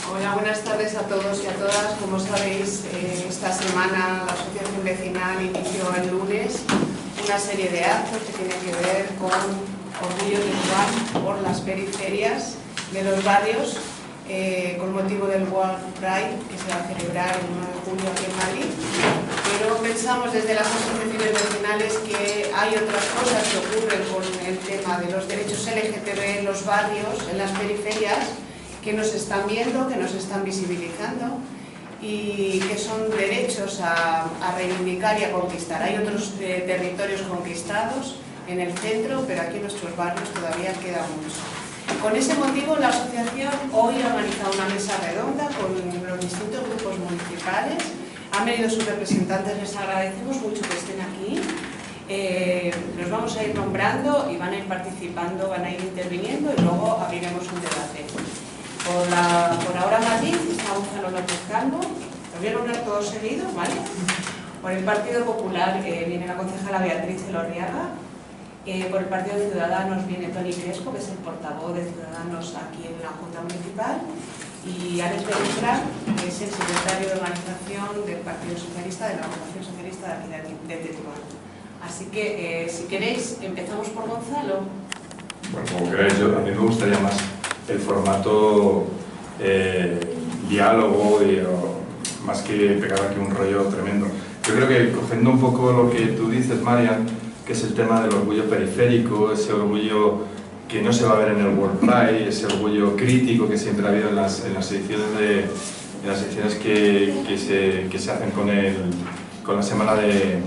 Hola, buenas tardes a todos y a todas. Como sabéis, esta semana la Asociación Vecinal inició el lunes una serie de actos que tienen que ver con orgullo tetuán por las periferias de los barrios, con motivo del World Pride, que se va a celebrar el 1 de julio aquí en Madrid. Pero pensamos desde las asociaciones vecinales que hay otras cosas que ocurren con el tema de los derechos LGTB en los barrios, en las periferias, que nos están viendo, que nos están visibilizando y que son derechos a reivindicar y a conquistar. Hay otros territorios conquistados en el centro, pero aquí en nuestros barrios todavía queda mucho. Con ese motivo, la asociación hoy ha organizado una mesa redonda con los distintos grupos municipales. Han venido sus representantes, les agradecemos mucho que estén aquí. Los vamos a ir nombrando y van a ir participando, van a ir interviniendo y luego abriremos un debate. Por ahora Madrid está Gonzalo López Calvo, los voy a nombrar todos seguidos, ¿vale? Por el Partido Popular viene la concejala Beatriz Elorriaga. Por el Partido de Ciudadanos viene Toni Crespo, que es el portavoz de Ciudadanos aquí en la Junta Municipal, y Alex Beltrán, que es el secretario de organización del Partido Socialista, de la Organización Socialista de aquí de Tetuán. Así que, si queréis, empezamos por Gonzalo. Bueno, como queráis, a mí me gustaría más el formato diálogo, más que pegar aquí un rollo tremendo. Yo creo que cogiendo un poco lo que tú dices, Marian, que es el tema del orgullo periférico, ese orgullo que no se va a ver en el World Pride, ese orgullo crítico que siempre ha habido en las ediciones que se hacen con la semana de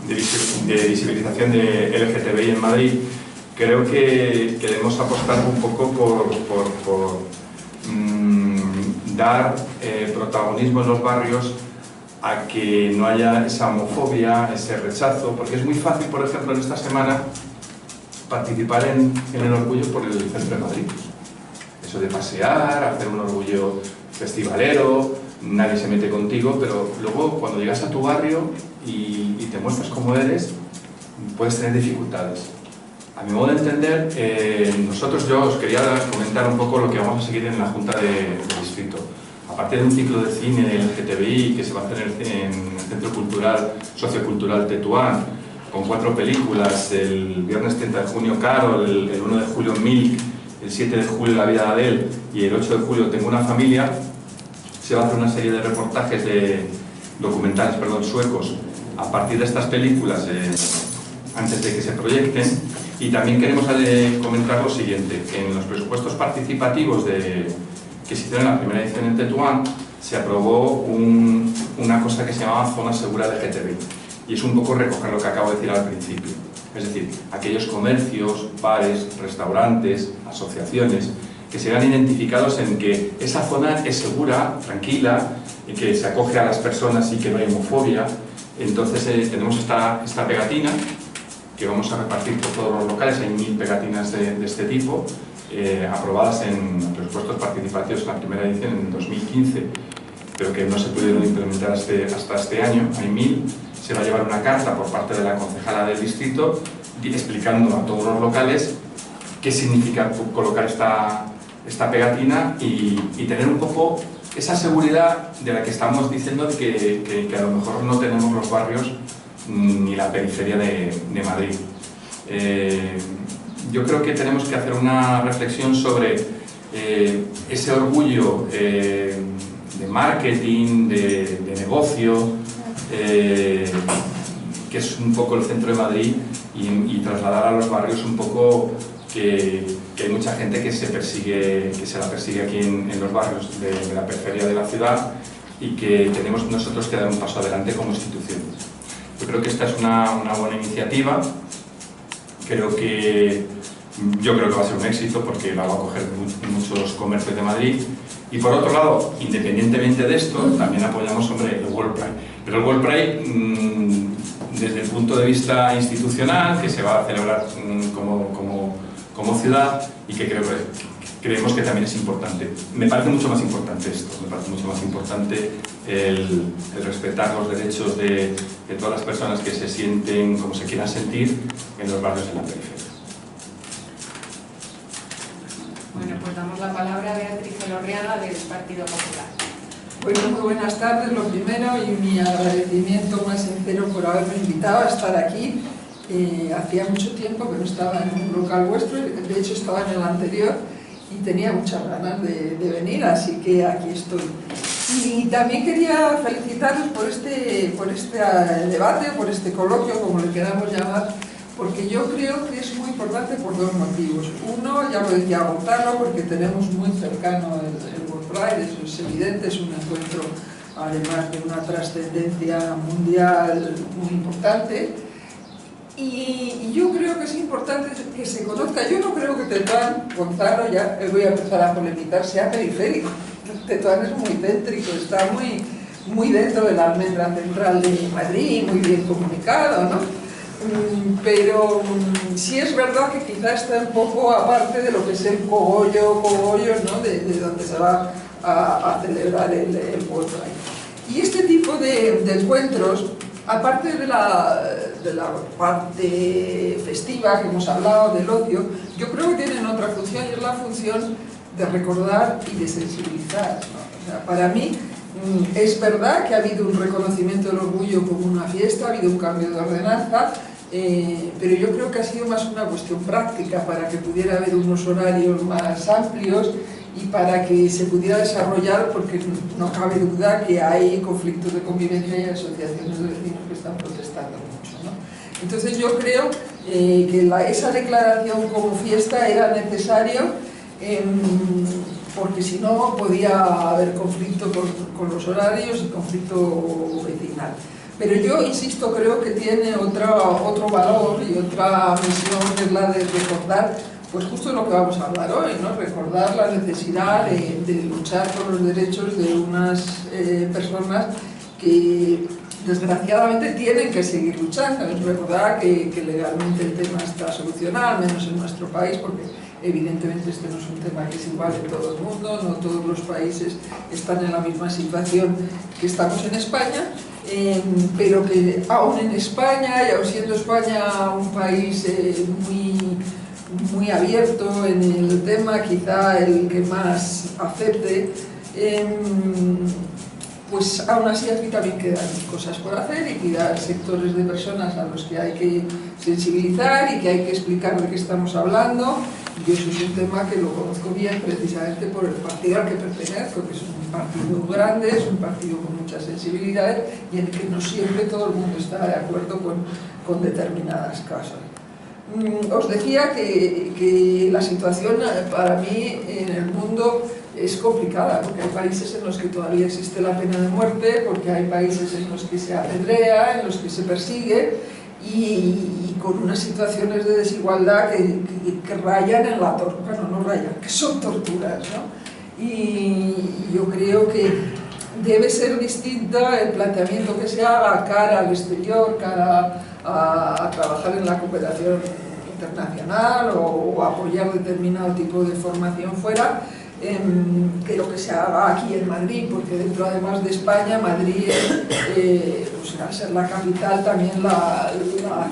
visibilización de LGTBI en Madrid. Creo que debemos apostar un poco por dar protagonismo en los barrios a que no haya esa homofobia, ese rechazo, porque es muy fácil, por ejemplo, en esta semana participar en el orgullo por el centro de Madrid. Eso de pasear, hacer un orgullo festivalero, nadie se mete contigo, pero luego cuando llegas a tu barrio y te muestras como eres, puedes tener dificultades. A mi modo de entender, yo os quería comentar un poco lo que vamos a seguir en la Junta de Distrito. A partir de un ciclo de cine LGTBI que se va a hacer en el Centro Sociocultural Tetuán, con 4 películas, el viernes 30 de junio Carol, el 1 de julio Milk, el 7 de julio La vida de Adele y el 8 de julio Tengo una familia, se va a hacer una serie de reportajes documentales suecos a partir de estas películas antes de que se proyecten. Y también queremos comentar lo siguiente: en los presupuestos participativos que se hicieron en la primera edición en Tetuán se aprobó una cosa que se llamaba Zona Segura LGTBI, y es un poco recoger lo que acabo de decir al principio, es decir, aquellos comercios, bares, restaurantes, asociaciones que se vean identificados en que esa zona es segura, tranquila, y que se acoge a las personas y que no hay homofobia. Entonces tenemos esta pegatina que vamos a repartir por todos los locales. Hay 1000 pegatinas de este tipo, aprobadas en presupuestos participativos en la primera edición en 2015, pero que no se pudieron implementar hasta este año. Hay 1000. Se va a llevar una carta por parte de la concejala del distrito explicando a todos los locales qué significa colocar esta pegatina y tener un poco esa seguridad de la que estamos diciendo que a lo mejor no tenemos los barrios ni la periferia de Madrid. Yo creo que tenemos que hacer una reflexión sobre ese orgullo de marketing, de negocio, que es un poco el centro de Madrid, y trasladar a los barrios un poco que hay mucha gente que se la persigue aquí en los barrios de la periferia de la ciudad, y que tenemos nosotros que dar un paso adelante como institución. Yo creo que esta es una buena iniciativa. Yo creo que va a ser un éxito porque la va a coger muchos comercios de Madrid. Y por otro lado, independientemente de esto, también apoyamos el World Pride. Pero el World Pride, desde el punto de vista institucional, que se va a celebrar como ciudad, y que creemos que también es importante. Me parece mucho más importante esto, me parece mucho más importante el respetar los derechos de todas las personas que se sienten como se quieran sentir en los barrios de la periferia. Bueno, pues damos la palabra a Beatriz Elorriaga del Partido Popular. Bueno, muy buenas tardes, lo primero, y mi agradecimiento más sincero por haberme invitado a estar aquí. Hacía mucho tiempo que no estaba en un local vuestro, de hecho estaba en el anterior y tenía muchas ganas de venir, así que aquí estoy. Y también quería felicitaros por este debate, por este coloquio, como le queramos llamar, porque yo creo que es muy importante por dos motivos. Uno, ya lo decía Gonzalo, porque tenemos muy cercano el World Pride, eso es evidente, es un encuentro además de una trascendencia mundial muy importante. Y yo creo que es importante que se conozca. Yo no creo que Tetuán, Gonzalo, ya voy a empezar a polemizar, sea periférico. Tetuán es muy céntrico, está muy dentro de la almendra central de Madrid, muy bien comunicado, ¿no? Pero sí es verdad que quizá está un poco aparte de lo que es el cogollo, ¿no? de donde se va a celebrar el World Pride. Y este tipo de encuentros, aparte de la parte festiva que hemos hablado, del ocio, yo creo que tienen otra función, y es la función de recordar y de sensibilizar, ¿no? O sea, para mí es verdad que ha habido un reconocimiento del orgullo como una fiesta, ha habido un cambio de ordenanza, pero yo creo que ha sido más una cuestión práctica para que pudiera haber unos horarios más amplios y para que se pudiera desarrollar, porque no cabe duda que hay conflictos de convivencia y asociaciones de vecinos que están protestando mucho, ¿no? Entonces yo creo que esa declaración como fiesta era necesario, porque si no podía haber conflicto con los horarios y conflicto vecinal. Pero yo, insisto, creo que tiene otro valor y otra misión, que es la de recordar, pues justo lo que vamos a hablar hoy, ¿no? Recordar la necesidad de luchar por los derechos de unas personas que desgraciadamente tienen que seguir luchando. Es verdad que legalmente el tema está solucionado, al menos en nuestro país, porque evidentemente este no es un tema que es igual en todo el mundo, no todos los países están en la misma situación que estamos en España, pero que aún en España, y aún siendo España un país muy abierto en el tema, quizá el que más acepte, pues aún así aquí también quedan cosas por hacer y quedan sectores de personas a los que hay que sensibilizar y que hay que explicar de qué estamos hablando. Y eso es un tema que lo conozco bien precisamente por el partido al que pertenezco, que es un partido grande, es un partido con muchas sensibilidades y en el que no siempre todo el mundo está de acuerdo con determinadas cosas. Os decía que la situación para mí en el mundo es complicada, porque hay países en los que todavía existe la pena de muerte, porque hay países en los que se apedrea, en los que se persigue, y con unas situaciones de desigualdad que rayan en la tortura, bueno, no rayan, que son torturas, ¿no? Y yo creo que debe ser distinta el planteamiento que se haga cara al exterior, cara a trabajar en la cooperación internacional o apoyar determinado tipo de formación fuera, que lo que se haga aquí en Madrid, porque dentro además de España, Madrid es, pues, al ser la capital, también la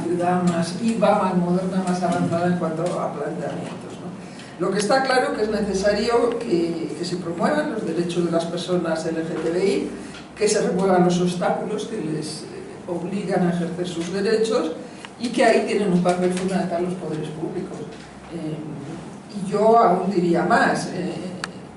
ciudad más viva, más moderna, más avanzada en cuanto a planteamientos, ¿no? Lo que está claro que es necesario que se promuevan los derechos de las personas LGTBI, que se remuevan los obstáculos que les obligan a ejercer sus derechos, y que ahí tienen un papel fundamental los poderes públicos. Y yo aún diría más,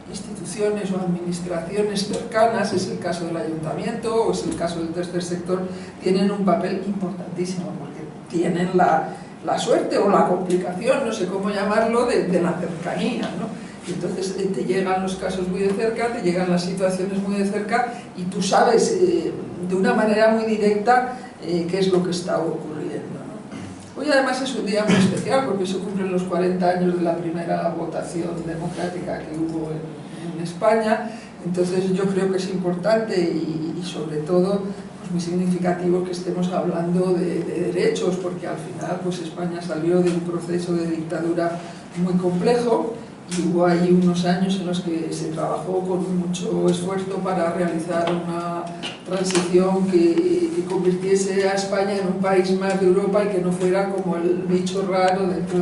instituciones o administraciones cercanas, es el caso del ayuntamiento o es el caso del tercer sector, tienen un papel importantísimo, porque tienen la suerte o la complicación, no sé cómo llamarlo, de la cercanía, ¿no? Y entonces te llegan los casos muy de cerca, te llegan las situaciones muy de cerca y tú sabes de una manera muy directa qué es lo que está ocurriendo, ¿no? Hoy además es un día muy especial porque se cumplen los 40 años de la primera votación democrática que hubo en España, entonces yo creo que es importante y sobre todo pues muy significativo que estemos hablando de derechos, porque al final pues España salió de un proceso de dictadura muy complejo y hubo ahí unos años en los que se trabajó con mucho esfuerzo para realizar una transición que convirtiese a España en un país más de Europa y que no fuera como el bicho raro dentro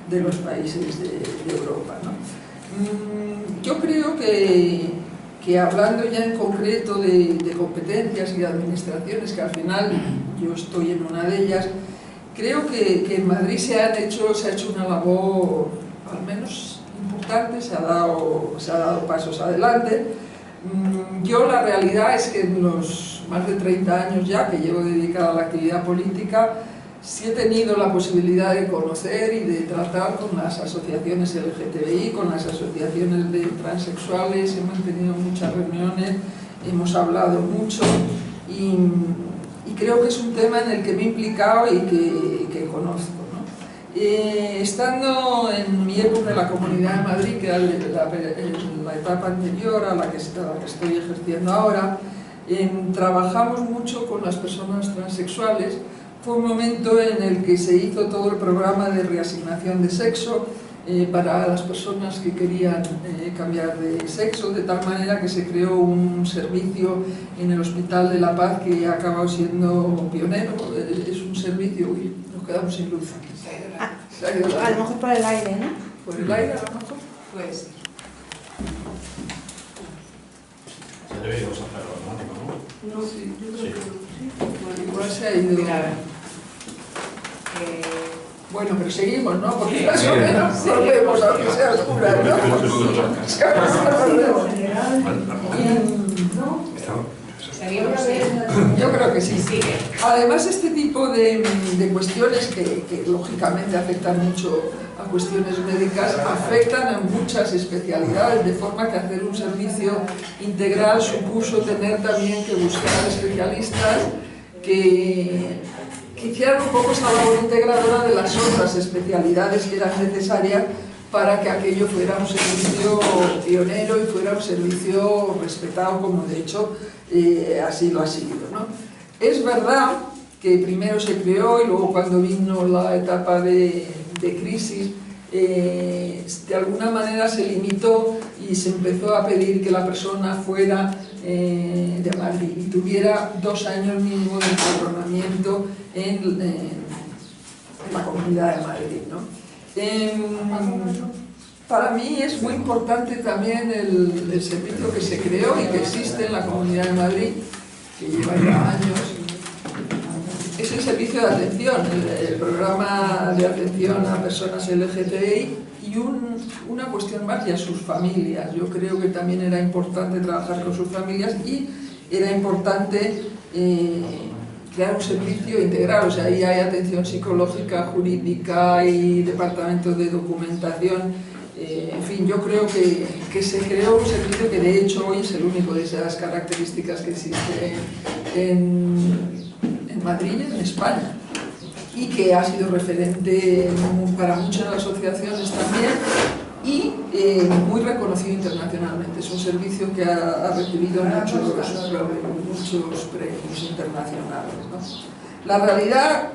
de los países de Europa, ¿no? Yo creo que hablando ya en concreto de competencias y de administraciones, que al final yo estoy en una de ellas, creo que en Madrid se ha hecho una labor, al menos importante, se ha dado pasos adelante. Yo la realidad es que en los más de 30 años ya que llevo dedicada a la actividad política, sí he tenido la posibilidad de conocer y de tratar con las asociaciones LGTBI, con las asociaciones de transexuales, hemos tenido muchas reuniones, hemos hablado mucho y creo que es un tema en el que me he implicado y que conozco, ¿no? Estando en mi época en la Comunidad de Madrid, que era la etapa anterior a la que estoy ejerciendo ahora, trabajamos mucho con las personas transexuales. Fue un momento en el que se hizo todo el programa de reasignación de sexo para las personas que querían cambiar de sexo, de tal manera que se creó un servicio en el Hospital de la Paz que ha acabado siendo pionero. Es un servicio... Uy, nos quedamos sin luz. A lo mejor por el aire, ¿no? ¿Por el aire a lo mejor? Puede ser. Ya deberíamos hacerlo automático, ¿no? No, sí, yo creo Sí. que no. Sí. Bueno, igual se ha ido... Mira, a ver. Bueno, pero seguimos, ¿no? Porque más o menos volvemos, aunque sea oscura, Seguimos. Yo creo que sí. Sigue. Además, este tipo de cuestiones que lógicamente afectan mucho a cuestiones médicas, afectan a muchas especialidades, de forma que hacer un servicio integral supuso tener también que buscar especialistas que hicieran un poco esa labor integradora de las otras especialidades que eran necesarias para que aquello fuera un servicio pionero y fuera un servicio respetado, como de hecho así lo ha sido, ¿no? Es verdad que primero se creó y luego cuando vino la etapa de crisis, de alguna manera se limitó y se empezó a pedir que la persona fuera de Madrid y tuviera 2 años mínimo de empadronamiento en la Comunidad de Madrid, ¿no? Para mí es muy importante también el servicio que se creó y que existe en la Comunidad de Madrid, que lleva ya años. Es el servicio de atención, el programa de atención a personas LGTBI y una cuestión más, y a sus familias. Yo creo que también era importante trabajar con sus familias y era importante crear un servicio integral. O sea, ahí hay atención psicológica, jurídica y departamento de documentación. En fin, yo creo que se creó un servicio que de hecho hoy es el único de esas características que existe en Madrid y en España, y que ha sido referente para muchas asociaciones también y muy reconocido internacionalmente. Es un servicio que ha recibido muchos premios internacionales, ¿no? La realidad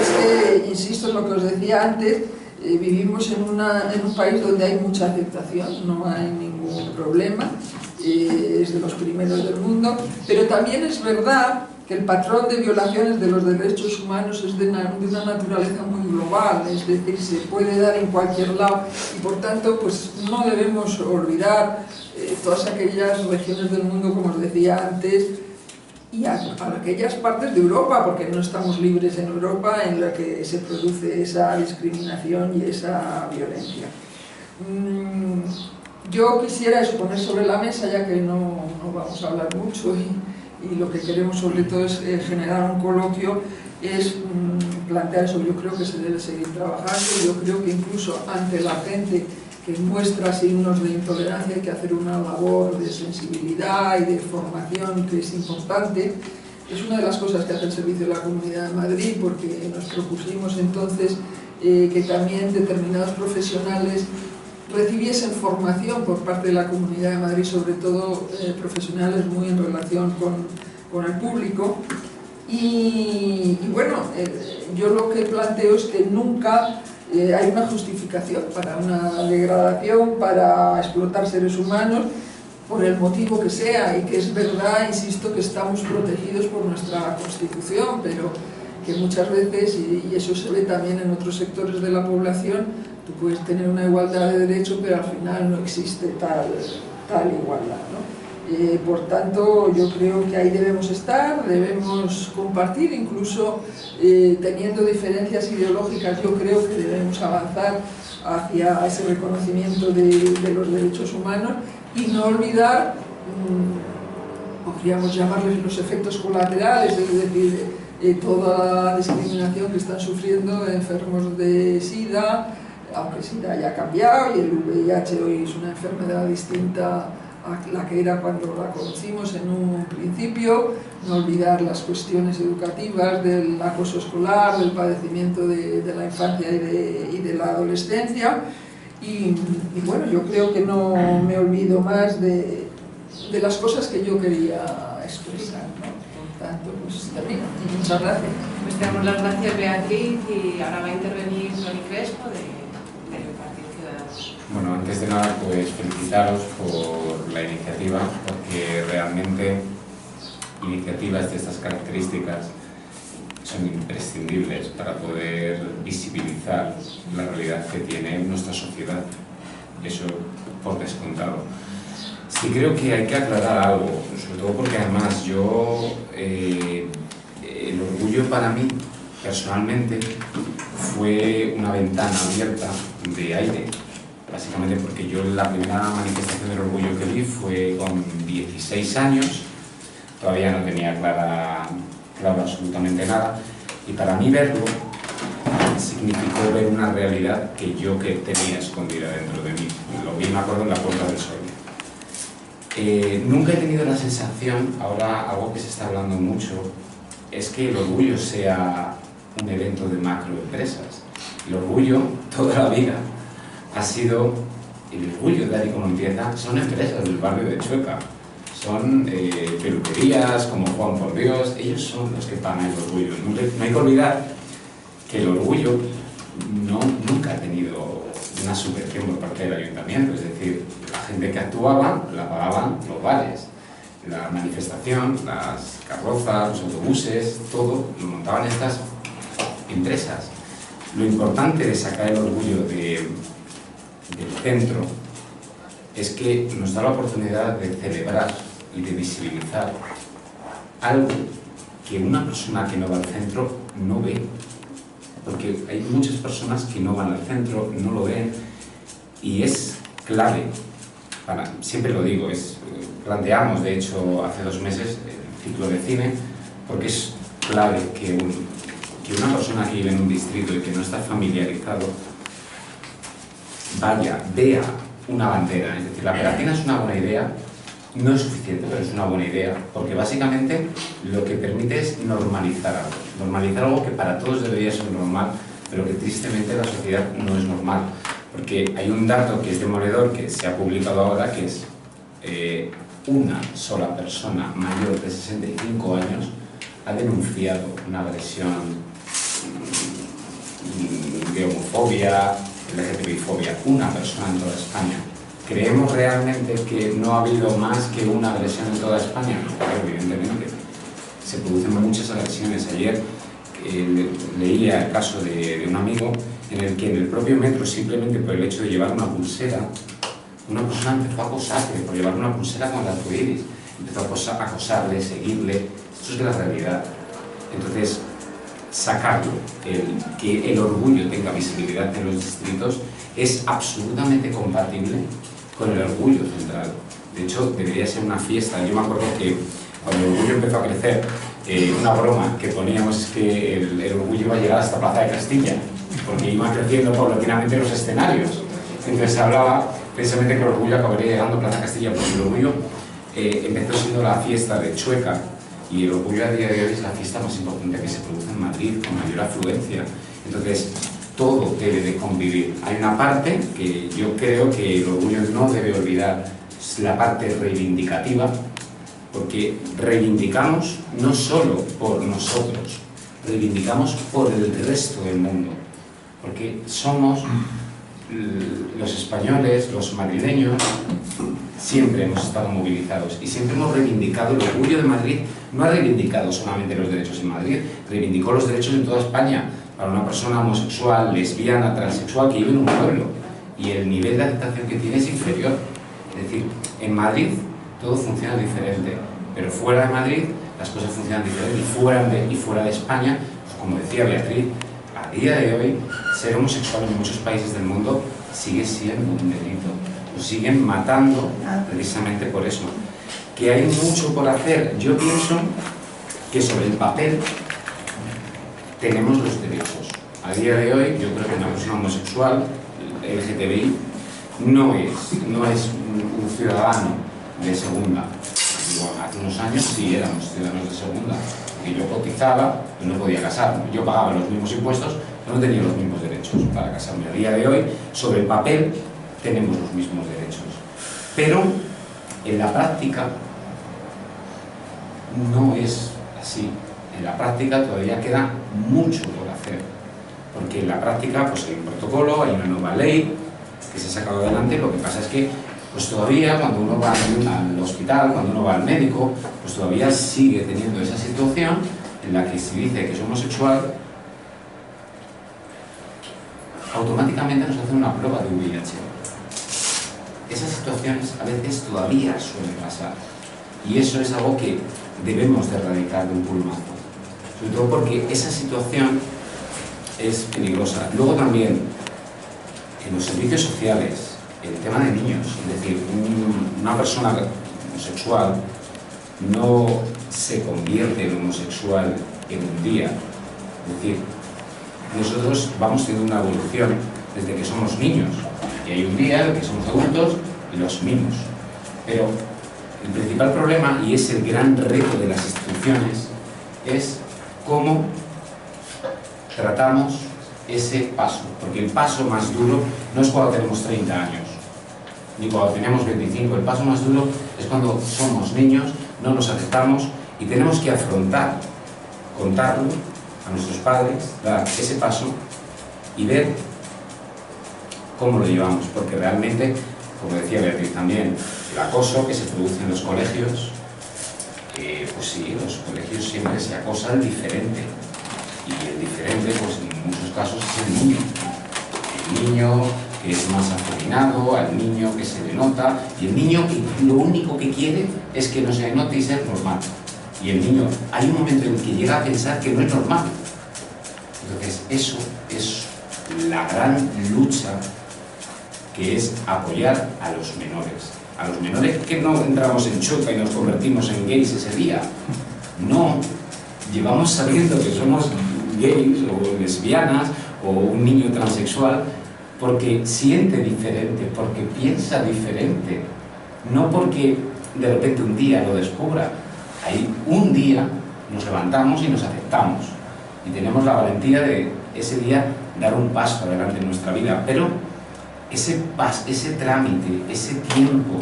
es que, insisto en lo que os decía antes, vivimos en un país donde hay mucha aceptación, no hay ningún problema, es de los primeros del mundo, pero también es verdad que el patrón de violaciones de los derechos humanos es de una naturaleza muy global, es decir, se puede dar en cualquier lado y por tanto pues no debemos olvidar todas aquellas regiones del mundo, como os decía antes, y a aquellas partes de Europa, porque no estamos libres en Europa, en la que se produce esa discriminación y esa violencia. Yo quisiera poner sobre la mesa, ya que no vamos a hablar mucho y lo que queremos sobre todo es generar un coloquio, es plantear eso. Yo creo que se debe seguir trabajando, yo creo que incluso ante la gente que muestra signos de intolerancia hay que hacer una labor de sensibilidad y de formación que es importante. Es una de las cosas que hace el Servicio de la Comunidad de Madrid, porque nos propusimos entonces que también determinados profesionales recibiesen formación por parte de la Comunidad de Madrid, sobre todo profesionales muy en relación con el público. Y bueno, yo lo que planteo es que nunca hay una justificación para una degradación, para explotar seres humanos, por el motivo que sea, y que es verdad, insisto, que estamos protegidos por nuestra Constitución, pero que muchas veces, y eso se ve también en otros sectores de la población, Tú puedes tener una igualdad de derechos, pero al final no existe tal igualdad, ¿no? Por tanto, yo creo que ahí debemos estar, debemos compartir, incluso teniendo diferencias ideológicas, yo creo que debemos avanzar hacia ese reconocimiento de los derechos humanos y no olvidar, podríamos llamarles los efectos colaterales, es decir, toda la discriminación que están sufriendo enfermos de SIDA, aunque SIDA haya cambiado y el VIH hoy es una enfermedad distinta a la que era cuando la conocimos en un principio, no olvidar las cuestiones educativas del acoso escolar, del padecimiento de la infancia y de la adolescencia y bueno, yo creo que no me olvido más de las cosas que yo quería expresar, ¿no? Por tanto, pues termino. Muchas gracias. Pues te damos las gracias, Beatriz, y ahora va a intervenir Toni Crespo del Partido Ciudadanos. Bueno, antes de nada, pues felicitaros por la iniciativa, porque realmente iniciativas de estas características son imprescindibles para poder visibilizar la realidad que tiene nuestra sociedad. Eso por descontado. Sí creo que hay que aclarar algo, sobre todo porque además el orgullo para mí, personalmente, fue una ventana abierta de aire. Básicamente porque yo la primera manifestación del orgullo que vi fue con 16 años, todavía no tenía claro absolutamente nada, y para mí verlo significó ver una realidad que tenía escondida dentro de mí. Lo vi, me acuerdo, en la Puerta del Sol. Nunca he tenido la sensación, ahora algo que se está hablando mucho, es que el orgullo sea un evento de macroempresas. El orgullo, toda la vida, ha sido, el orgullo tal y como empieza, son empresas del barrio de Chueca, son peluquerías como Juan por Dios, ellos son los que pagan el orgullo. No hay que olvidar que el orgullo nunca ha tenido una subvención por parte del ayuntamiento, es decir, la gente que actuaba la pagaban los bares, la manifestación, las carrozas, los autobuses, todo lo montaban estas empresas. Lo importante de sacar el orgullo del centro es que nos da la oportunidad de celebrar y de visibilizar algo que una persona que no va al centro no ve, porque hay muchas personas que no van al centro, no lo ven, y es clave, siempre lo digo, planteamos de hecho hace 2 meses el ciclo de cine, porque es clave que una persona que vive en un distrito y que no está familiarizado vea una bandera. Es decir, la pegatina es una buena idea, no es suficiente, pero es una buena idea, porque básicamente lo que permite es normalizar algo que para todos debería ser normal, pero que tristemente la sociedad no es normal, porque hay un dato que es demoledor, que se ha publicado ahora, que es una sola persona mayor de 65 años ha denunciado una agresión de homofobia, LGTBI-fobia, una persona en toda España. ¿Creemos realmente que no ha habido más que una agresión en toda España? No, evidentemente. Se producen muchas agresiones. Ayer leía el caso de un amigo en el que en el propio metro, simplemente por el hecho de llevar una pulsera, una persona empezó a acosarle por llevar una pulsera con el arcoíris. Empezó a acosarle, seguirle. Esto es de la realidad. Entonces, sacarlo, que el orgullo tenga visibilidad en los distritos, es absolutamente compatible con el orgullo central. De hecho, debería ser una fiesta. Yo me acuerdo que cuando el orgullo empezó a crecer, una broma que poníamos es que el orgullo iba a llegar hasta Plaza de Castilla, porque iban creciendo paulatinamente los escenarios. Entonces se hablaba precisamente que el orgullo acabaría llegando a Plaza de Castilla, porque el orgullo empezó siendo la fiesta de Chueca, y el orgullo a día de hoy es la fiesta más importante que se produce en Madrid, con mayor afluencia. Entonces, todo debe de convivir. Hay una parte que yo creo que el orgullo no debe olvidar, es la parte reivindicativa, porque reivindicamos no solo por nosotros, reivindicamos por el resto del mundo, porque somos los españoles, los madrileños, siempre hemos estado movilizados y siempre hemos reivindicado el orgullo de Madrid. No ha reivindicado solamente los derechos en Madrid, reivindicó los derechos en toda España. para una persona homosexual, lesbiana, transexual que vive en un pueblo, y el nivel de aceptación que tiene es inferior. Es decir, en Madrid todo funciona diferente, pero fuera de Madrid las cosas funcionan diferente, y fuera de España, pues como decía Beatriz, a día de hoy ser homosexual en muchos países del mundo sigue siendo un delito. Lo siguen matando precisamente por eso. Que hay mucho por hacer. Yo pienso que sobre el papel tenemos los derechos. A día de hoy yo creo que una persona homosexual, LGTBI, no es un ciudadano de segunda. Digo, hace unos años sí éramos ciudadanos de segunda, que yo cotizaba y no podía casarme. Yo pagaba los mismos impuestos, pero no tenía los mismos derechos para casarme. A día de hoy, sobre el papel, tenemos los mismos derechos. Pero en la práctica no es así. En la práctica todavía queda mucho por hacer. Porque en la práctica pues hay un protocolo, hay una nueva ley que se ha sacado adelante. Lo que pasa es que pues todavía cuando uno va al hospital, cuando uno va al médico, pues todavía sigue teniendo esa situación en la que se dice que es homosexual, automáticamente nos hacen una prueba de VIH. Esas situaciones a veces todavía suelen pasar, y eso es algo que debemos de erradicar de un plumazo, sobre todo porque esa situación es peligrosa. Luego también en los servicios sociales, el tema de niños, es decir, una persona homosexual no se convierte en homosexual en un día. Es decir, nosotros vamos teniendo una evolución desde que somos niños, y hay un día en el que somos adultos y lo asumimos. Pero el principal problema, y es el gran reto de las instituciones, es cómo tratamos ese paso. Porque el paso más duro no es cuando tenemos 30 años, ni cuando tenemos 25. El paso más duro es cuando somos niños, no nos aceptamos y tenemos que afrontar, contarlo a nuestros padres, dar ese paso y ver cómo lo llevamos. Porque realmente, como decía Beatriz también, el acoso que se produce en los colegios, pues sí, en los colegios siempre se acosa al diferente. Y el diferente, pues en muchos casos es el niño. El niño que es más afeminado, al niño que se le nota, y el niño que lo único que quiere es que no se le note y ser normal. Y el niño, hay un momento en el que llega a pensar que no es normal. Entonces, eso es la gran lucha, que es apoyar a los menores. A los menores que no entramos en choca y nos convertimos en gays ese día. No, llevamos sabiendo que somos gays o lesbianas o un niño transexual porque siente diferente, porque piensa diferente, no porque de repente un día lo descubra. Ahí un día nos levantamos y nos aceptamos y tenemos la valentía de ese día dar un paso adelante en nuestra vida, pero ese trámite, ese tiempo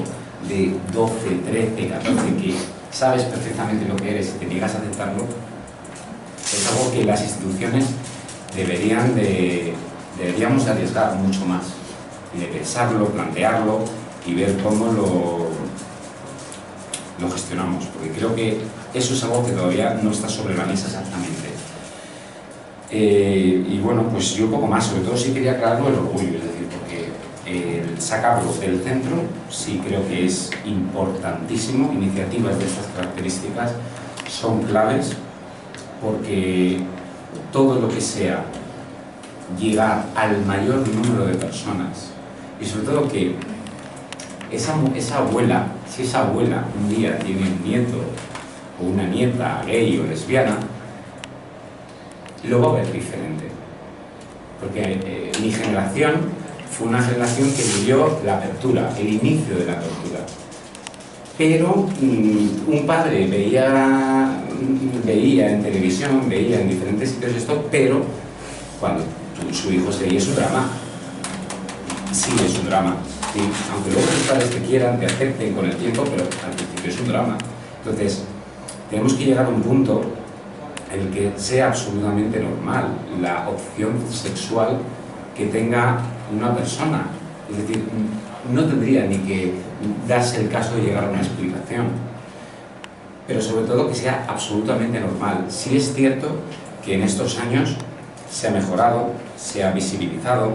de 12, 13, 14, que sabes perfectamente lo que eres y te niegas a aceptarlo, es algo que las instituciones deberíamos de arriesgar mucho más, y de pensarlo, plantearlo y ver cómo lo gestionamos, porque creo que eso es algo que todavía no está sobre la mesa exactamente. Y bueno, pues yo poco más, sobre todo sí quería aclararlo el orgullo, es decir, porque el sacarlo del centro sí creo que es importantísimo. Iniciativas de estas características son claves, porque todo lo que sea llegar al mayor número de personas, y sobre todo que esa abuela, si esa abuela un día tiene un nieto o una nieta gay o lesbiana, lo va a ver diferente. Porque mi generación fue una generación que vivió la apertura, el inicio de la apertura. Pero un padre veía en televisión, veía en diferentes sitios esto, pero cuando su hijo se veía, es un drama. Sí, es un drama. Sí, aunque luego los padres te quieran, te acepten con el tiempo, pero al principio es un drama. Entonces, tenemos que llegar a un punto en el que sea absolutamente normal la opción sexual que tenga una persona. Es decir, no tendría ni que darse el caso de llegar a una explicación, pero sobre todo que sea absolutamente normal. Sí es cierto que en estos años se ha mejorado, se ha visibilizado,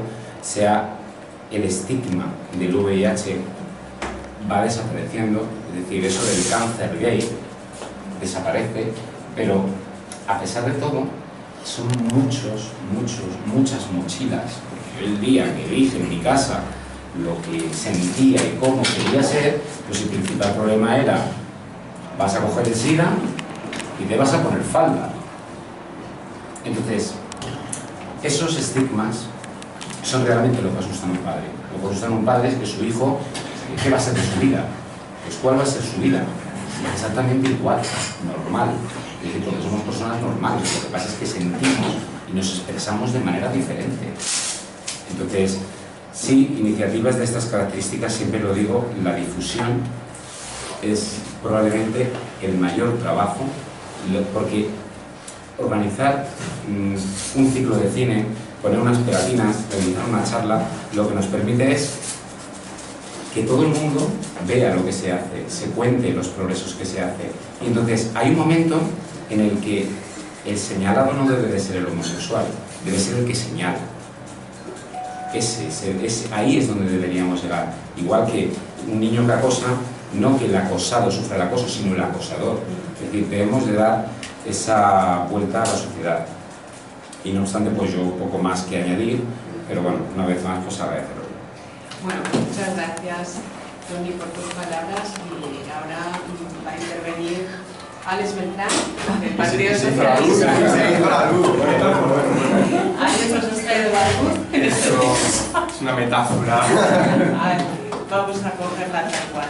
el estigma del VIH va desapareciendo, es decir, eso del cáncer gay desaparece, pero a pesar de todo son muchas mochilas, porque yo el día que dije en mi casa lo que sentía y cómo quería ser, pues el principal problema era: vas a coger el SIDA y te vas a poner falda. Entonces, esos estigmas son realmente lo que asustan a un padre. Lo que asustan a un padre es que su hijo, ¿qué va a ser de su vida? Pues ¿cuál va a ser su vida? Exactamente igual, normal. Es decir, porque somos personas normales. Lo que pasa es que sentimos y nos expresamos de manera diferente. Entonces, sí, iniciativas de estas características, siempre lo digo, la difusión es probablemente el mayor trabajo, porque organizar un ciclo de cine, poner unas pegatinas, realizar una charla, lo que nos permite es que todo el mundo vea lo que se hace, se cuente los progresos que se hace. Y entonces hay un momento en el que el señalado no debe de ser el homosexual, debe ser el que señala. Ahí es donde deberíamos llegar. Igual que un niño que acosa, no que el acosado sufra el acoso, sino el acosador. Es decir, debemos de dar esa vuelta a la sociedad. Y no obstante, pues yo poco más que añadir, pero bueno, una vez más, pues agradecerlo. Bueno, muchas gracias, Toni, por tus palabras, y ahora va a intervenir Alex Beltrán, del Partido Socialista. Alex nos has traído la luz. Es una metáfora. Vamos a cogerla tal cual.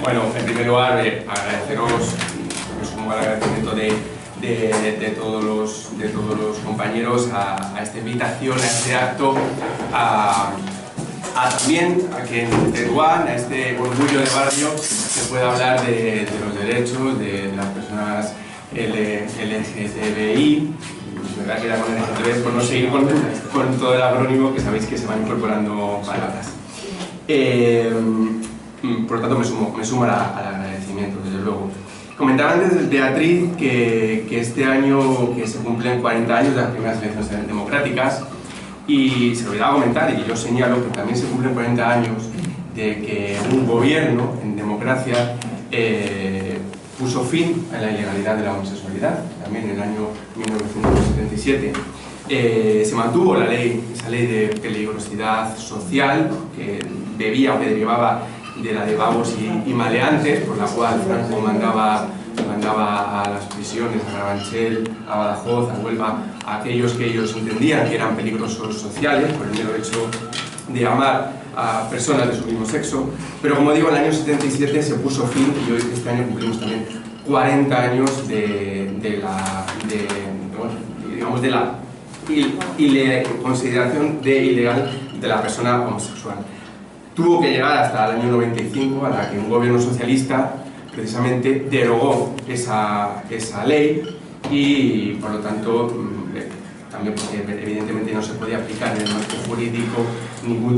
Bueno, en primer lugar, agradeceros, os sumo al agradecimiento de todos los compañeros a esta invitación, a este acto, también a que en Tetuán, a este orgullo de barrio, se pueda hablar de los derechos de las personas LGTBI. Me voy a quedar con LGTB por no seguir con todo el acrónimo, que sabéis que se van incorporando palabras. Por lo tanto, me sumo al agradecimiento, desde luego. Comentaba antes Beatriz que este año que se cumplen 40 años de las primeras elecciones democráticas, y se olvidaba comentar, y yo señalo que también se cumplen 40 años de que un gobierno en democracia puso fin a la ilegalidad de la homosexualidad, también en el año 1977. Se mantuvo la ley, esa ley de peligrosidad social que bebía o que derivaba de la de vagos y maleantes, por la cual Franco mandaba a las prisiones, a Carabanchel, a Badajoz, a Huelva, a aquellos que ellos entendían que eran peligrosos sociales por el mero hecho de amar a personas de su mismo sexo. Pero como digo, en el año 77 se puso fin, y hoy este año cumplimos también 40 años de la consideración de ilegal de la persona homosexual. Tuvo que llegar hasta el año 95, a la que un gobierno socialista precisamente derogó esa ley, y por lo tanto también porque evidentemente no se podía aplicar en el marco jurídico ningún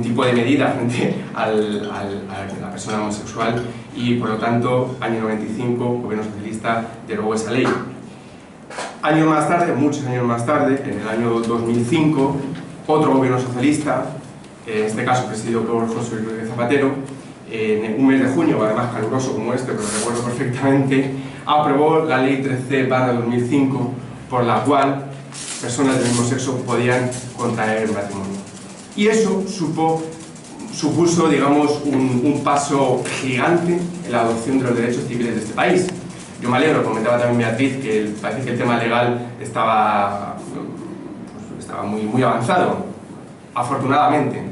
tipo de medida frente a la persona homosexual, y por lo tanto año 95, gobierno socialista derogó esa ley. Años más tarde, muchos años más tarde, en el año 2005, otro gobierno socialista, en este caso presidido por José Luis Zapatero, en un mes de junio, además caluroso como este, pero lo recuerdo perfectamente, aprobó la ley 13/2005, por la cual personas del mismo sexo podían contraer matrimonio. Y eso supuso, digamos, un paso gigante en la adopción de los derechos civiles de este país. Yo me alegro, comentaba también Beatriz, que parece que el tema legal estaba muy avanzado. Afortunadamente,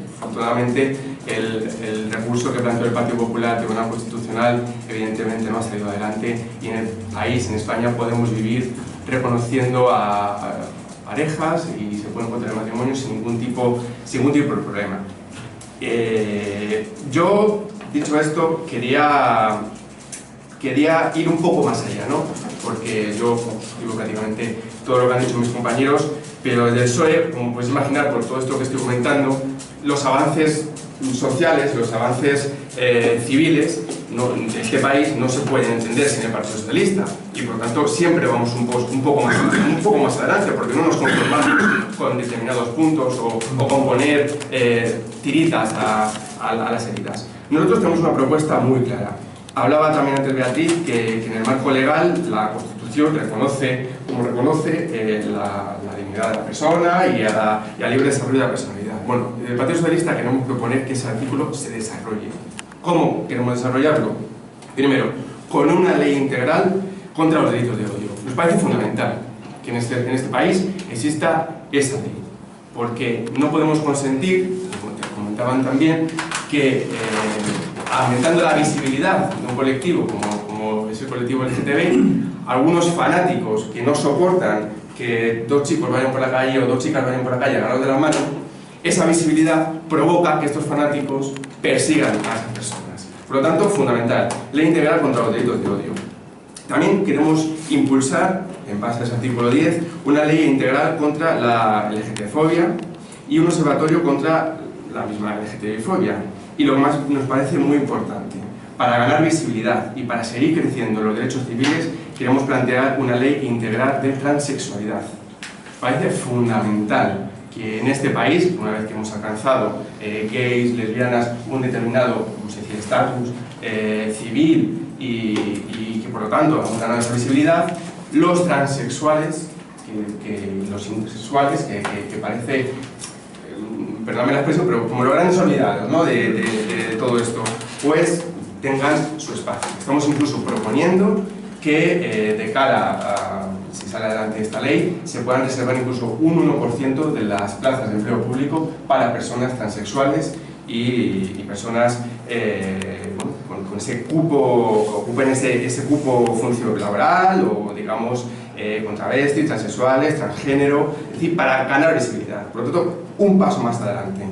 el recurso que planteó el Partido Popular, Tribunal Constitucional, evidentemente no ha salido adelante, y en el país, en España, podemos vivir reconociendo a parejas, y se pueden contraer matrimonios sin ningún tipo de problema. Yo, dicho esto, quería ir un poco más allá, ¿no? Porque yo digo prácticamente todo lo que han dicho mis compañeros, pero desde el PSOE, como podéis imaginar por todo esto que estoy comentando, los avances sociales, los avances civiles de este país no se pueden entender sin el Partido Socialista, y por lo tanto siempre vamos un poco más adelante, porque no nos conformamos con determinados puntos o con poner tiritas a las heridas. Nosotros tenemos una propuesta muy clara. Hablaba también antes Beatriz que en el marco legal la Constitución reconoce la dignidad de la persona y al libre desarrollo de la personalidad. Bueno, desde el Partido Socialista queremos proponer que ese artículo se desarrolle. ¿Cómo queremos desarrollarlo? Primero, con una ley integral contra los delitos de odio. Nos parece fundamental que en este país exista esa ley, porque no podemos consentir, como te comentaban también, que aumentando la visibilidad de un colectivo como es el colectivo LGTB, algunos fanáticos que no soportan que dos chicos vayan por la calle o dos chicas vayan por la calle agarrados de la mano, esa visibilidad provoca que estos fanáticos persigan a esas personas. Por lo tanto, fundamental, ley integral contra los delitos de odio. También queremos impulsar, en base a ese artículo 10, una ley integral contra la LGTB-fobia y un observatorio contra la misma LGTB-fobia. Y lo que más nos parece muy importante, para ganar visibilidad y para seguir creciendo los derechos civiles, queremos plantear una ley integral de transexualidad. Parece fundamental que en este país, una vez que hemos alcanzado gays, lesbianas, un determinado estatus civil y que por lo tanto hemos ganado esa visibilidad, los transexuales, los intersexuales, que parece, perdóname la expresión, pero como los grandes olvidados, ¿no?, de todo esto, pues tengan su espacio. Estamos incluso proponiendo que de cara a, si sale adelante esta ley, se puedan reservar incluso un 1% de las plazas de empleo público para personas transexuales y personas con ese cupo, ocupen ese cupo función laboral o digamos con travestis, transexuales, transgénero, es decir, para ganar visibilidad. Por lo tanto, un paso más adelante.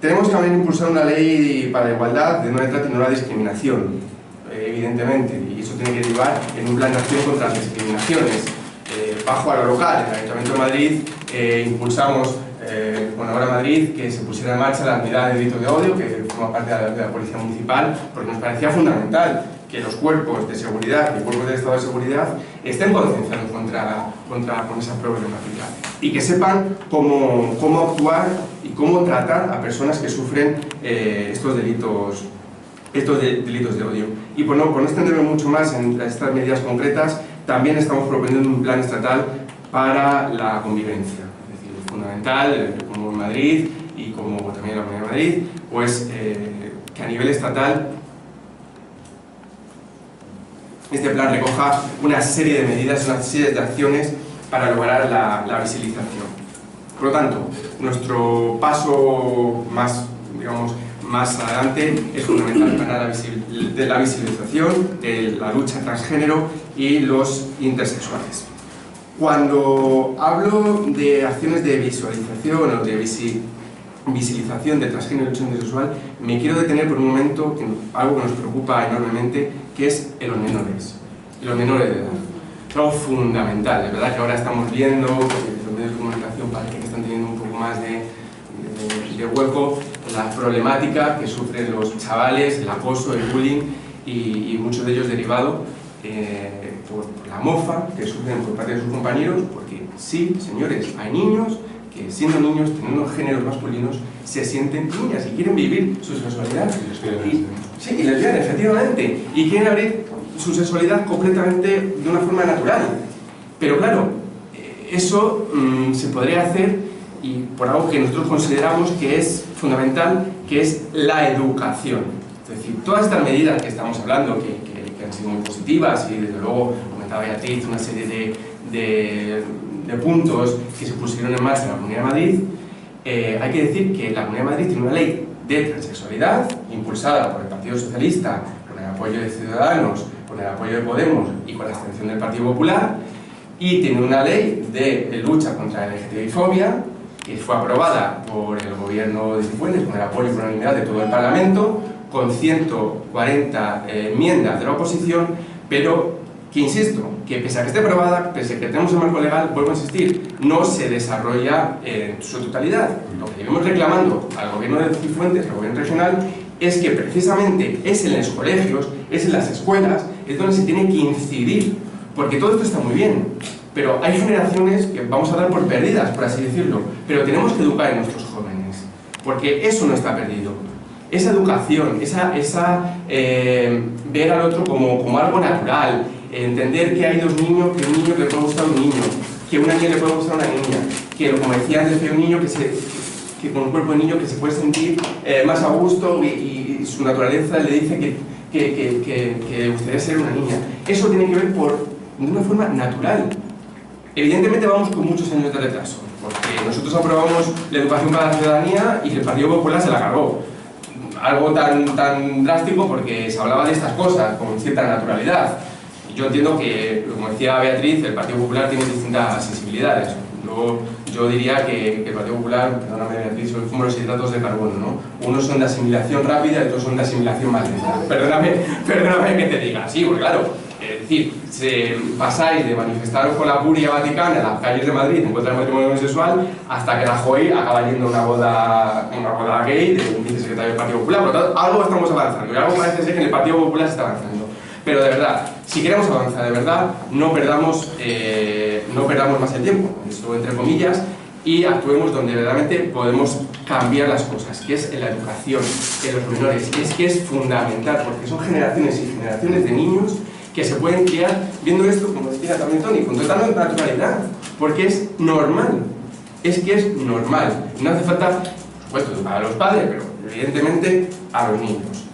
Tenemos que también impulsar una ley para la igualdad de no hay trato y no la discriminación, evidentemente, y eso tiene que derivar en un plan de acción contra las discriminaciones. Bajo a lo local, en el Ayuntamiento de Madrid impulsamos con Ahora Madrid que se pusiera en marcha la unidad de delitos de odio, que forma parte de la Policía Municipal, porque nos parecía fundamental que los cuerpos de seguridad y cuerpos del Estado de Seguridad estén concienciados con esa problemática y que sepan cómo actuar y cómo tratar a personas que sufren estos delitos de odio. Y por no extenderme mucho más en estas medidas concretas, también estamos proponiendo un plan estatal para la convivencia. Es decir, es fundamental, como en Madrid y como también en la Comunidad de Madrid, pues que a nivel estatal este plan recoja una serie de medidas, una serie de acciones para lograr la visibilización. Por lo tanto, nuestro paso más adelante es fundamental para la visibilización de la lucha transgénero y los intersexuales. Cuando hablo de acciones de visualización o de visibilización de transgénero y lucha intersexual, me quiero detener por un momento en algo que nos preocupa enormemente, que es en los menores de edad. Es algo fundamental. Es verdad que ahora estamos viendo que los medios de comunicación parece que están teniendo un poco más de hueco la problemática que sufren los chavales, el acoso, el bullying y muchos de ellos derivado por la mofa que sufren por parte de sus compañeros, porque sí, señores, hay niños que siendo niños, teniendo géneros masculinos, se sienten niñas y quieren vivir su sexualidad. Sí, y lesbianas, efectivamente, y quieren abrir su sexualidad completamente de una forma natural. Pero claro, eso se podría hacer y por algo que nosotros consideramos que es fundamental, que es la educación. Es decir, todas estas medidas que estamos hablando, que han sido muy positivas y desde luego comentaba Beatriz una serie de puntos que se pusieron en marcha en la Comunidad de Madrid, hay que decir que la Comunidad de Madrid tiene una ley de transexualidad impulsada por el Partido Socialista, con el apoyo de Ciudadanos, con el apoyo de Podemos y con la abstención del Partido Popular, y tiene una ley de lucha contra la LGTB-fobia que fue aprobada por el gobierno de Cifuentes con el apoyo por unanimidad de todo el Parlamento, con 140 enmiendas de la oposición, pero que insisto, que pese a que esté aprobada, pese a que tenemos el marco legal, vuelvo a insistir, no se desarrolla en su totalidad. Lo que llevamos reclamando al gobierno de Cifuentes, al gobierno regional, es que precisamente es en los colegios, es en las escuelas, es donde se tiene que incidir, porque todo esto está muy bien, pero hay generaciones que vamos a dar por perdidas, por así decirlo, pero tenemos que educar a nuestros jóvenes, porque eso no está perdido. Esa educación, ver al otro como algo natural, entender que hay dos niños, que a un niño le puede gustar a un niño, que a una niña le puede gustar a una niña, que como decía antes, que hay un niño que con un cuerpo de niño que se puede sentir más a gusto y su naturaleza le dice que gustaría ser una niña. Eso tiene que ver de una forma natural. Evidentemente vamos con muchos años de retraso, porque nosotros aprobamos la educación para la ciudadanía y el Partido Popular se la cargó. Algo tan drástico porque se hablaba de estas cosas con cierta naturalidad. Yo entiendo que, como decía Beatriz, el Partido Popular tiene distintas sensibilidades. Luego, yo diría que el Partido Popular, perdóname Beatriz, son como los hidratos de carbono, ¿no? Unos son de asimilación rápida y otros son de asimilación más lenta. Perdóname que te diga, sí, porque claro, es decir, pasáis de manifestaros con la curia vaticana en las calles de Madrid en contra del matrimonio homosexual hasta que Rajoy acaba yendo a una boda gay de un vicesecretario del Partido Popular. Por lo tanto, algo estamos avanzando y algo parece ser que en el Partido Popular se está avanzando. Pero de verdad, si queremos avanzar de verdad, no perdamos más el tiempo, eso entre comillas, y actuemos donde verdaderamente podemos cambiar las cosas, que es en la educación, en los menores. Es que es fundamental, porque son generaciones y generaciones de niños que se pueden criar viendo esto, como decía también Tony, con total naturalidad, porque es normal, es que es normal. No hace falta, por supuesto, educar a los padres, pero evidentemente a los niños.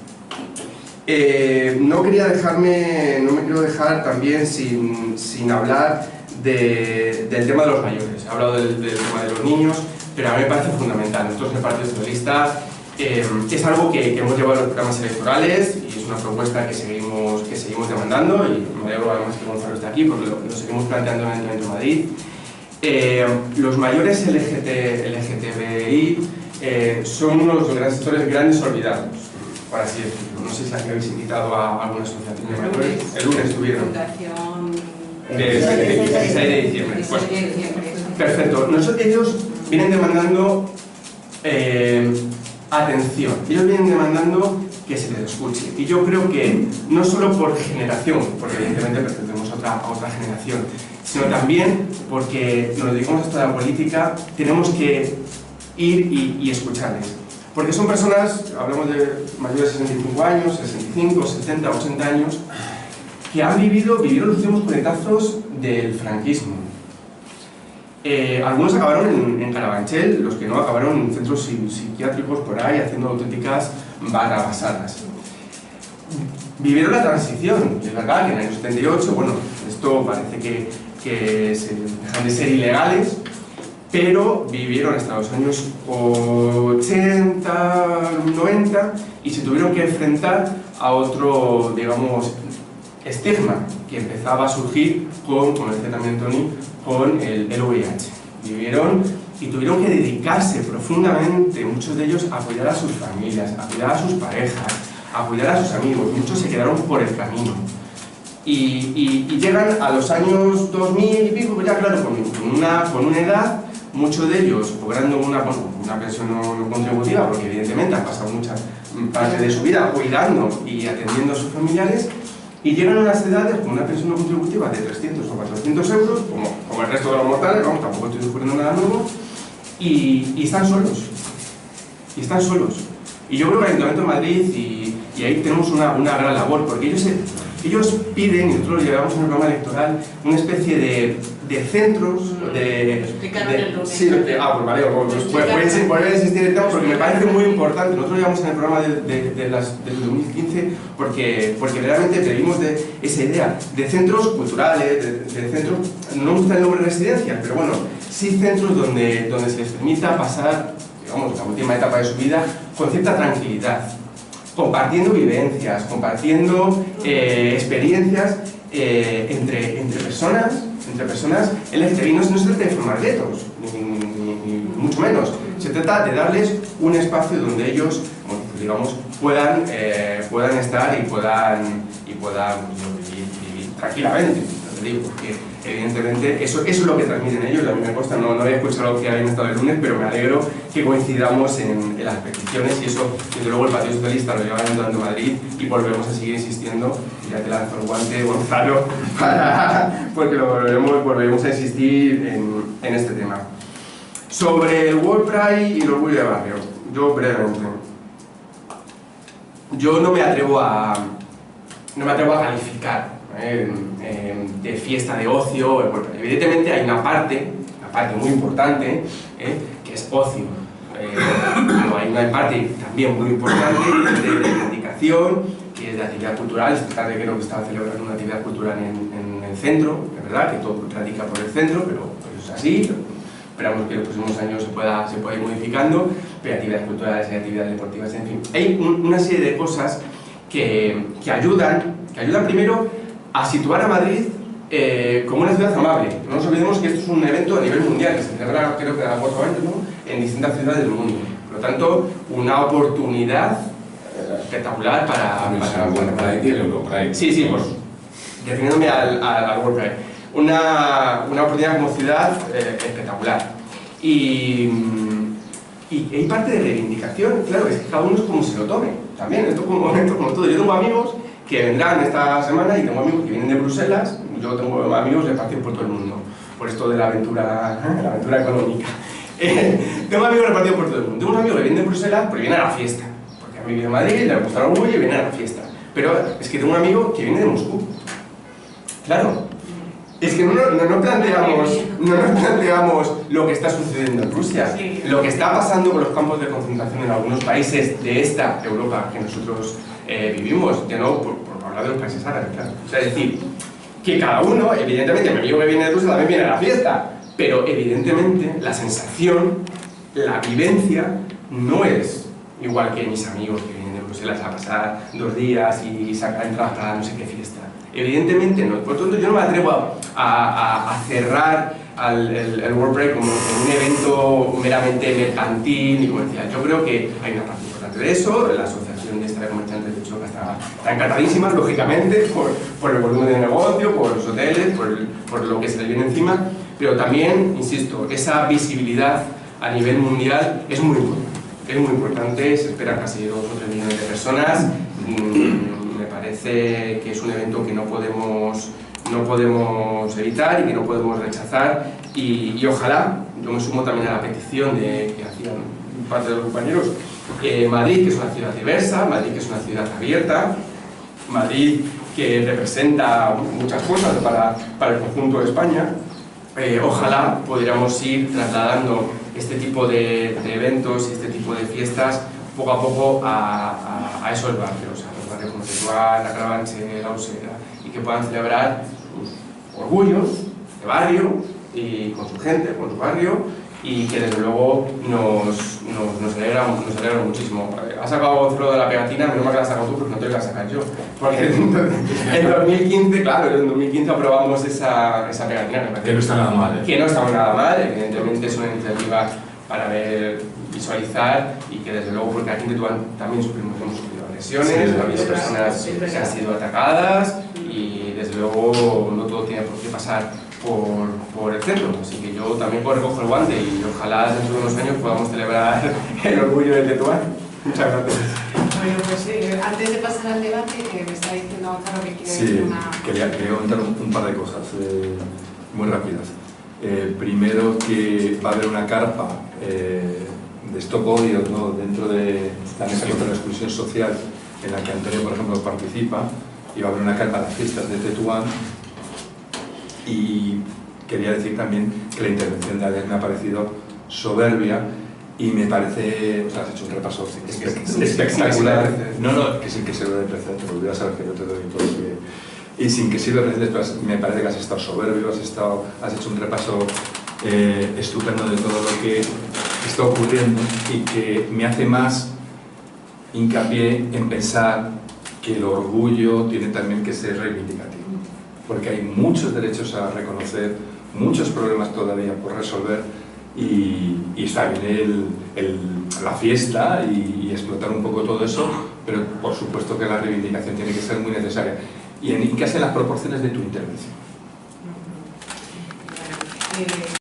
No me quiero dejar también sin hablar del tema de los mayores. He hablado del tema de los niños, pero a mí me parece fundamental. Nosotros en el Partido Socialista es algo que hemos llevado a los programas electorales y es una propuesta que seguimos demandando, y me alegro además que Gonzalo esté aquí porque lo seguimos planteando en el Ayuntamiento de Madrid. Los mayores LGTBI son uno de los grandes sectores grandes olvidados, por así decirlo. No sé si habéis invitado a alguna asociación de mayores. El lunes estuvieron. De 16 de diciembre. Pues, perfecto. Ellos vienen demandando atención. Ellos vienen demandando que se les escuche. Y yo creo que no solo por generación, porque evidentemente pertenecemos a otra generación, sino también porque nos dedicamos a esto de la política, tenemos que ir y escucharles. Porque son personas, hablamos de mayores de 65 años, 65, 70, 80 años, que vivieron los últimos coletazos del franquismo. Algunos acabaron en Carabanchel, los que no acabaron en centros psiquiátricos por ahí, haciendo auténticas barrabasadas. Vivieron la transición, es verdad que en el año 78, bueno, esto parece que se dejan de ser ilegales, pero vivieron hasta los años 80, 90 y se tuvieron que enfrentar a otro, digamos, estigma que empezaba a surgir como decía también Tony, con el VIH. Vivieron y tuvieron que dedicarse profundamente, muchos de ellos, a apoyar a sus familias, a apoyar a sus parejas, a apoyar a sus amigos. Muchos se quedaron por el camino. Y llegan a los años 2000 y pico, pues ya claro, con una edad, muchos de ellos cobrando una pensión no contributiva, porque evidentemente han pasado mucha parte de su vida cuidando y atendiendo a sus familiares, y llegan a unas edades con una pensión no contributiva de 300 o 400 euros, como el resto de los mortales, vamos, tampoco estoy descubriendo nada nuevo, y están solos. Y yo creo que el Ayuntamiento de Madrid, y ahí tenemos una gran labor, porque ellos piden, y nosotros lo llevamos en el programa electoral, una especie de centros sí, pues vale, voy a insistir en el tema porque me parece muy importante. Nosotros lo llevamos en el programa del 2015 porque realmente pedimos de esa idea de centros culturales, de centros, no me gusta el nombre residencial, pero bueno, sí centros donde se les permita pasar, digamos, la última etapa de su vida con cierta tranquilidad, compartiendo vivencias, compartiendo experiencias entre personas LGTBI. No se trata de formar guetos, ni mucho menos. Se trata de darles un espacio donde ellos, digamos, puedan estar y puedan vivir tranquilamente, te digo, porque evidentemente eso es lo que transmiten ellos. A mí me consta, no había escuchado lo que habían estado el lunes, pero me alegro que coincidamos en las peticiones, y eso, desde luego, el Partido Socialista lo lleva dando Madrid y volvemos a seguir insistiendo. Ya te lanzo el guante, Gonzalo, porque volvemos a insistir en este tema. Sobre el World Pride y el orgullo de barrio, yo brevemente. Yo no me atrevo a calificar de fiesta de ocio el World Pride. Evidentemente hay una parte muy importante que es ocio. Pero hay una parte también muy importante de reivindicación, que es de actividad cultural. Esta tarde creo que estaba celebrando una actividad cultural en el centro, es verdad que todo radica por el centro, pero es así. Esperamos que en los próximos años se pueda ir modificando, pero hay actividades culturales, hay actividades deportivas, en fin. Hay una serie de cosas que ayudan primero a situar a Madrid como una ciudad amable. No nos olvidemos que esto es un evento a nivel mundial, que se celebra creo que cada 4 años, ¿no?, en distintas ciudades del mundo. Por lo tanto, una oportunidad espectacular para el Europride. Sí, pues, refiriéndome al World Pride. Una oportunidad como ciudad espectacular. Y hay parte de reivindicación, claro, es que cada uno es como se lo tome. También, esto como todo. Yo tengo amigos que vendrán esta semana y tengo amigos que vienen de Bruselas. Yo tengo amigos repartidos por todo el mundo, por esto de la aventura económica. Tengo amigos repartidos por todo el mundo. Tengo un amigo que viene de Bruselas porque viene a la fiesta, porque ha vivido en Madrid, le gusta el orgullo y viene a la fiesta. Pero es que tengo un amigo que viene de Moscú. Claro, es que no nos planteamos lo que está sucediendo en Rusia, lo que está pasando con los campos de concentración en algunos países de esta Europa que nosotros vivimos, ya no por hablar de los países árabes, claro. O sea, es decir, que cada uno, evidentemente, mi amigo que viene de Rusia también viene a la fiesta, pero evidentemente la sensación, la vivencia, no es igual que mis amigos que vienen de Bruselas a pasar 2 días y sacar entradas para no sé qué fiesta. Evidentemente no. Por lo tanto, yo no me atrevo a cerrar el World Pride como un evento meramente mercantil y comercial. Yo creo que hay una parte importante de eso. La Asociación de Comerciantes de Choca está encantadísima, lógicamente, por el volumen de negocio, por los hoteles, por lo que se le viene encima, pero también, insisto, esa visibilidad a nivel mundial es muy importante. Es muy importante, se esperan casi 2 o 3 millones de personas. Me parece que es un evento que no podemos evitar y que no podemos rechazar, y ojalá, yo me sumo también a la petición que hacían parte de los compañeros, Madrid, que es una ciudad diversa, Madrid, que es una ciudad abierta, Madrid, que representa muchas cosas para el conjunto de España, ojalá pudiéramos ir trasladando este tipo de eventos y este tipo de fiestas poco a poco a esos barrios, a los barrios como Tetuán, La Carabanchel, La Usera, y que puedan celebrar orgullos de barrio y con su gente, con su barrio, y que desde luego nos alegra muchísimo. Ha sacado Gonzalo de la pegatina, menos mal que la has sacado tú porque no te la voy a sacar yo. Porque en 2015, claro, en 2015 aprobamos esa pegatina. Que no está nada mal. Que no está nada mal, evidentemente es una iniciativa para visualizar, y que desde luego, porque aquí en Tetuán también hemos sufrido agresiones, ha habido personas que han sido atacadas, y desde luego no todo tiene por qué pasar por el centro, así que yo también recojo el guante y ojalá dentro de unos años podamos celebrar el orgullo de Tetuán. Muchas gracias. Bueno, pues antes de pasar al debate, que me está diciendo Gonzalo que quiere decir una... quería comentar un par de cosas muy rápidas. Primero, que va a haber una carpa de stop odio, ¿no?, dentro de la mesa contra la exclusión social, en la que Antonio, por ejemplo, participa, y va a haber una carpa a las fiestas de Tetuán. Y quería decir también que la intervención de Alex me ha parecido soberbia, y me parece, o sea, has hecho un repaso espectacular. No, que sin que sirva de precedente, porque ya sabes que yo te doy todo lo que... Y sin que sirva de precedente, me parece que has estado soberbio, has hecho un repaso estupendo de todo lo que está ocurriendo, y que me hace más hincapié en pensar que el orgullo tiene también que ser reivindicativo, porque hay muchos derechos a reconocer, muchos problemas todavía por resolver, y está bien la fiesta y explotar un poco todo eso, pero por supuesto que la reivindicación tiene que ser muy necesaria. y en qué hacen las proporciones de tu intervención. Bueno,